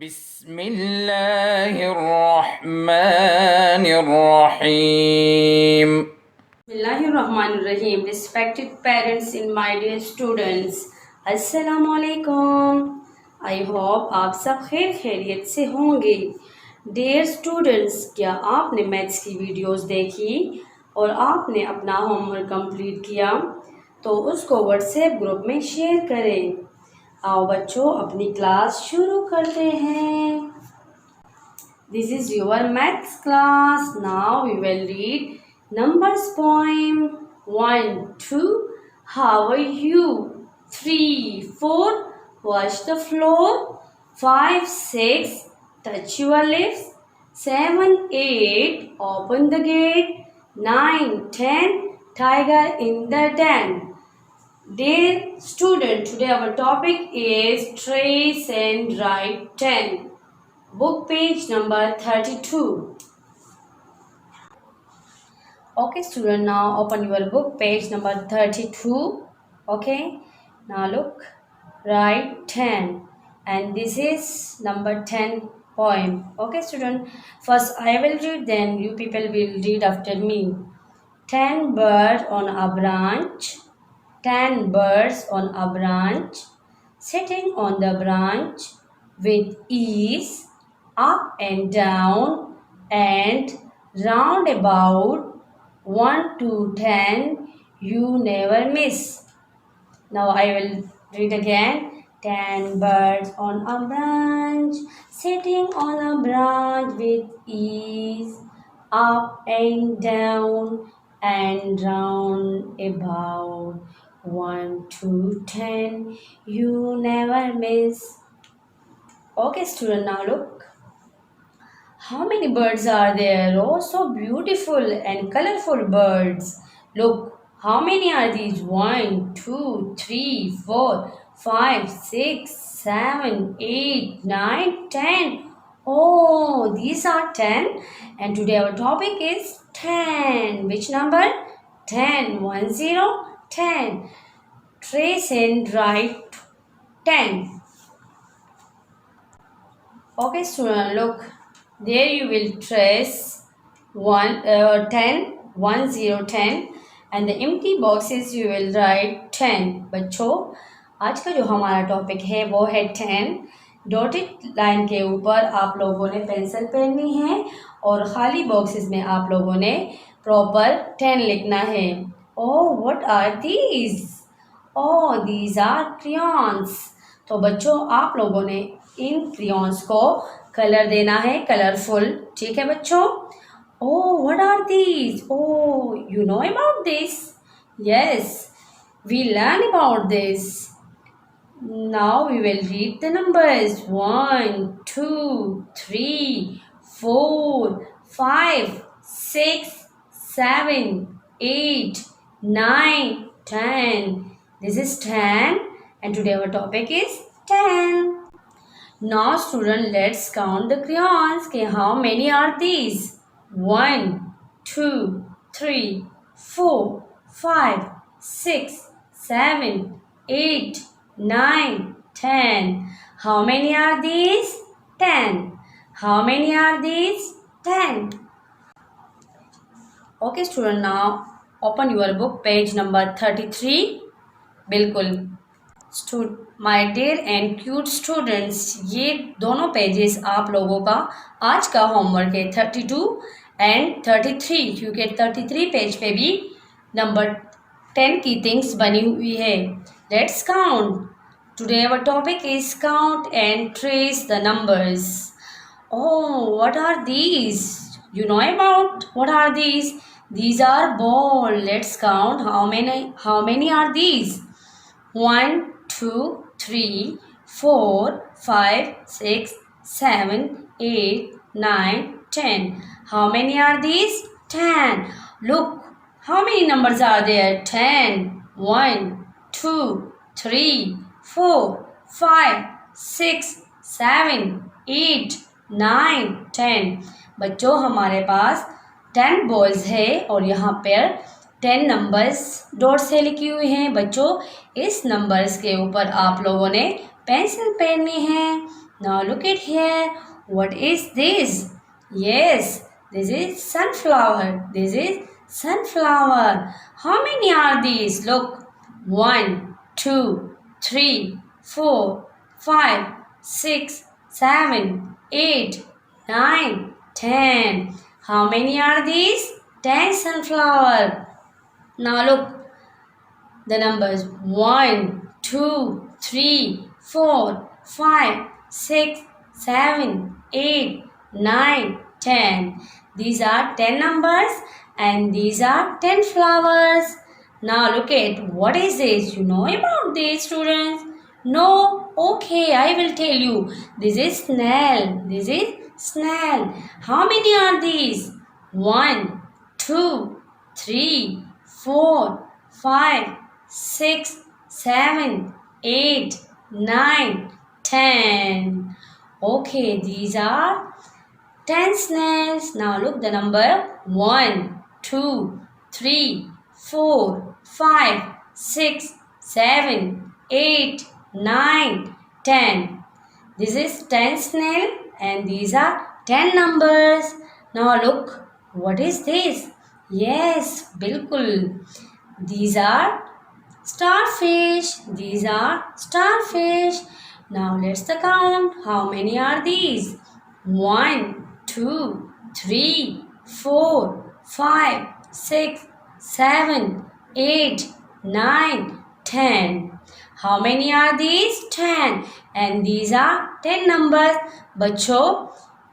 Bismillahirrahmanirrahim. Bismillahirrahmanirrahim. Respected parents and my dear students, Assalamu alaikum. I hope आप सब खैर खैरियत से होंगे. Dear students, क्या आपने मैथ्स की वीडियोस देखी और आपने अपना होमवर्क कंप्लीट किया? तो उसको व्हाट्सएप ग्रुप में शेयर करें. आओ बच्चों अपनी क्लास शुरू करते हैं. This is your maths class. Now we will read numbers poem. 1, 2. How are you? 3, 4. Wash the floor. 5, 6. Touch your lips. 7, 8. Open the gate. 9, 10. Tiger in the den. Dear student, today our topic is trace and write 10. Book page number 32. Okay student, now open your book page number 32. Okay, now look, write 10 and this is number 10 poem. Okay student, first I will read, then you people will read after me. 10 birds on a branch, 10 birds on a branch, sitting on the branch with ease, up and down and round about, 1 to 10 you never miss. Now I will read again. 10 birds on a branch, sitting on a branch with ease, up and down and round about, 1 to 10 you never miss. Okay student, now look. How many birds are there? Oh, so beautiful and colorful birds. Look, how many are these? 1, 2, 3, 4, 5, 6, 7, 8, 9, 10. Oh, these are 10. And today our topic is 10. Which number? 10. 1, 0, 10. Trace and write 10. Okay, student, look. There you will trace 10, 1, 0, 10 and the empty boxes you will write 10. बच्चों, आज का जो हमारा topic है वो है 10. Dotted line के ऊपर आप लोगों ने पेंसिल पहननी है और खाली बॉक्सेस में आप लोगों ने प्रॉपर 10 लिखना है. Oh, what are these? Oh, these are crayons. तो बच्चों, आप लोगों ने इन क्रेयॉन्स को कलर देना है, कलरफुल. ठीक है बच्चों? Oh, what are these? Oh, you know about this? Yes, we learn about this. Now we will read the numbers. 1, 2, 3, 4, 5, 6, 7, 8, 9, 10. This is 10 and today our topic is 10. Now student, let's count the crayons. Okay, how many are these? 1, 2, 3, 4, 5, 6, 7, 8, 9, 10. How many are these? 10. How many are these? 10. Okay student, now open your book page number 33. बिल्कुल my dear and cute students, ये दोनों pages आप लोगों का आज का homework है 32 and 33, क्योंकि 33 पेज पे भी नंबर 10 की थिंग्स बनी हुई है. Let's count. Today our topic is count and trace the numbers. Oh, what are these? You know about what are these? These are ball. Let's count how many are these? 1, 2, 3, 4, 5, 6, 7, 8, 9, 10. How many are these? 10. Look, how many numbers are there? 10. 1, 2, 3, 4, 5, 6, 7, 8, 9, 10. बच्चों, हमारे पास 10 balls है और यहाँ पर 10 numbers dot से लिखी हुई हैं. बच्चों, इस नंबर्स के ऊपर आप लोगों ने पेंसिल पहननी है. Now look at here. What is this? Yes, this is sunflower. This is sunflower. How many are these? Look. 1, 2, 3, 4, 5, 6, 7, 8, 9, 10. How many are these? 10 sunflower. Now look the numbers 1, 2, 3, 4, 5, 6, 7, 8, 9, 10. These are 10 numbers and these are 10 flowers. Now look at what is this? You know about this, students? No? Okay, I will tell you. This is snail. This is snail. How many are these? 1, 2, 3, 4, 5, 6, 7, 8, 9, 10. Okay, these are 10 snails. Now look the number 1, 2, 3, 4, 5, 6, 7, 8, 9, 10. This is 10 snail and these are 10 numbers. Now look, what is this? Yes, bilkul. These are starfish. These are starfish. Now let's count. How many are these? 1, 2, 3, 4, 5, 6, 7, 8, 9, 10. How many are these? 10. And these are 10 numbers. बच्चों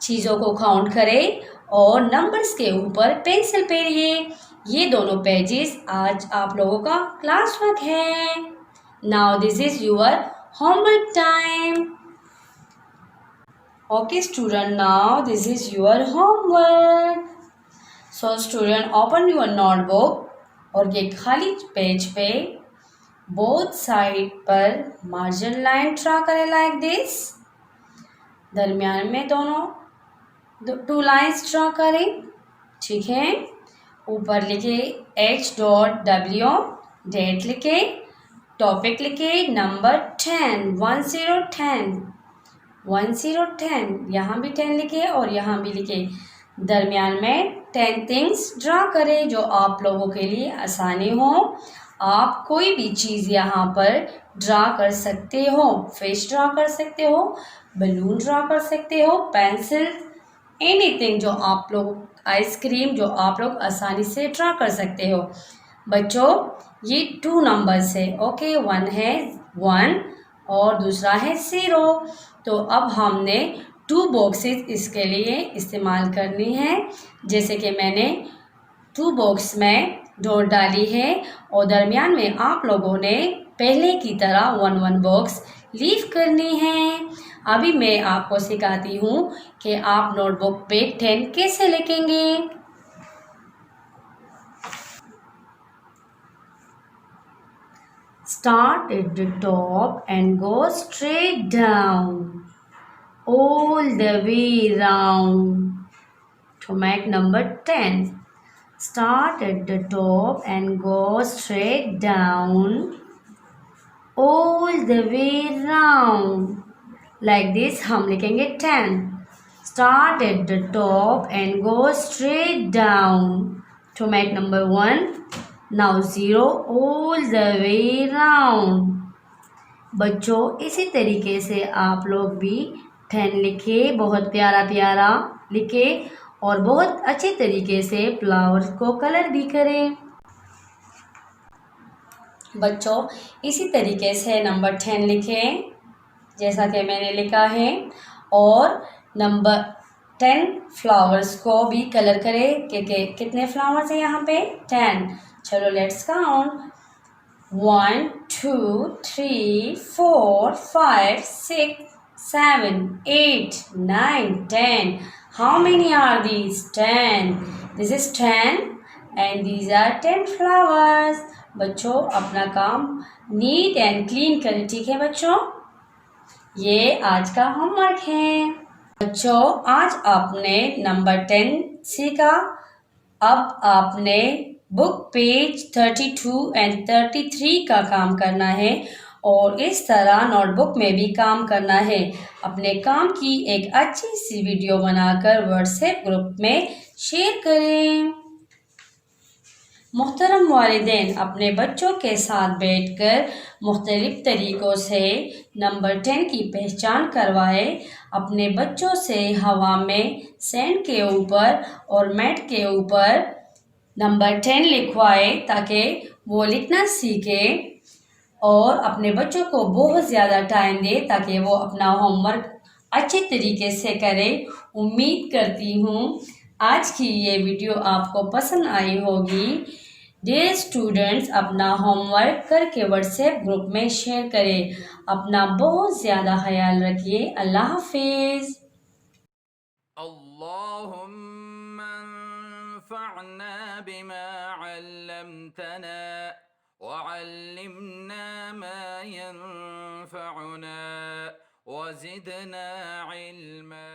चीज़ों को count करें और numbers के ऊपर pencil फेरिए. ये दोनों pages आज आप लोगों का क्लास वर्क है. Now this is your homework time. Okay student, now this is your homework. So student, open your notebook और ये खाली पेज पे बोथ साइड पर मार्जिन लाइन ड्रा करें लाइक दिस. दरमियान में दोनों 2 लाइन्स ड्रा करें. ठीक है. ऊपर लिखे H.W, डेट लिखे, टॉपिक लिखे, नंबर 10, 10 यहाँ भी 10 लिखे और यहाँ भी लिखे. दरमियान में 10 थिंग्स ड्रा करें जो आप लोगों के लिए आसानी हो. आप कोई भी चीज़ यहाँ पर ड्रा कर सकते हो. फिश ड्रा कर सकते हो, बलून ड्रा कर सकते हो, पेंसिल, एनीथिंग जो आप लोग, आइसक्रीम जो आप लोग आसानी से ड्रा कर सकते हो. बच्चों ये 2 नंबर्स है. ओके, 1 है 1 और दूसरा है 0. तो अब हमने 2 बॉक्सेस इसके लिए इस्तेमाल करनी है. जैसे कि मैंने 2 बॉक्स में डॉट डाली है और दरमियान में आप लोगों ने पहले की तरह 1 बॉक्स लीव करनी है. अभी मैं आपको सिखाती हूँ कि आप नोटबुक पे 10 कैसे लिखेंगे. Start at the top and go straight down all the way round to make number 10. Start at the top and go straight down all the way round. Like this हम लिखेंगे 10. Start at the top and go straight down to make number 1. Now 0 all the way round. बच्चों इसी तरीके से आप लोग भी 10 लिखे, बहुत प्यारा प्यारा लिखे और बहुत अच्छे तरीके से फ्लावर्स को कलर भी करें. बच्चों इसी तरीके से नंबर 10 लिखें जैसा कि मैंने लिखा है और नंबर 10 फ्लावर्स को भी कलर करें. कितने फ्लावर्स हैं यहाँ पे? 10. चलो let's count. 1, 2, 3, 4, 5, 6, 7, 8, 9, 10. How many are these? 10. This is 10 and these are 10 flowers. बच्चों अपना काम नीट एंड क्लीन करें. ठीक है बच्चों, ये आज का होमवर्क है. बच्चों आज आपने नंबर 10 सीखा. अब आपने बुक पेज 32 एंड 33 का काम करना है और इस तरह नोटबुक में भी काम करना है। अपने काम की एक अच्छी सी वीडियो बनाकर व्हाट्सएप ग्रुप में शेयर करें। मोहतरम वालिदैन, अपने बच्चों के साथ बैठकर मुख्तलिफ तरीक़ों से नंबर 10 की पहचान करवाए। अपने बच्चों से हवा में सैंड के ऊपर और मैट के ऊपर नंबर 10 लिखवाए ताकि वो लिखना सीखे और अपने बच्चों को बहुत ज़्यादा टाइम दे ताकि वो अपना होमवर्क अच्छे तरीके से करे। उम्मीद करती हूँ आज की ये वीडियो आपको पसंद आई होगी। डियर स्टूडेंट्स, अपना होमवर्क करके व्हाट्सएप ग्रुप में शेयर करें। अपना बहुत ज़्यादा ख्याल रखिए। अल्लाह हाफिज़। اللهم انفعنا بما علمتنا وعلمنا ما ينفعنا وزدنا علما.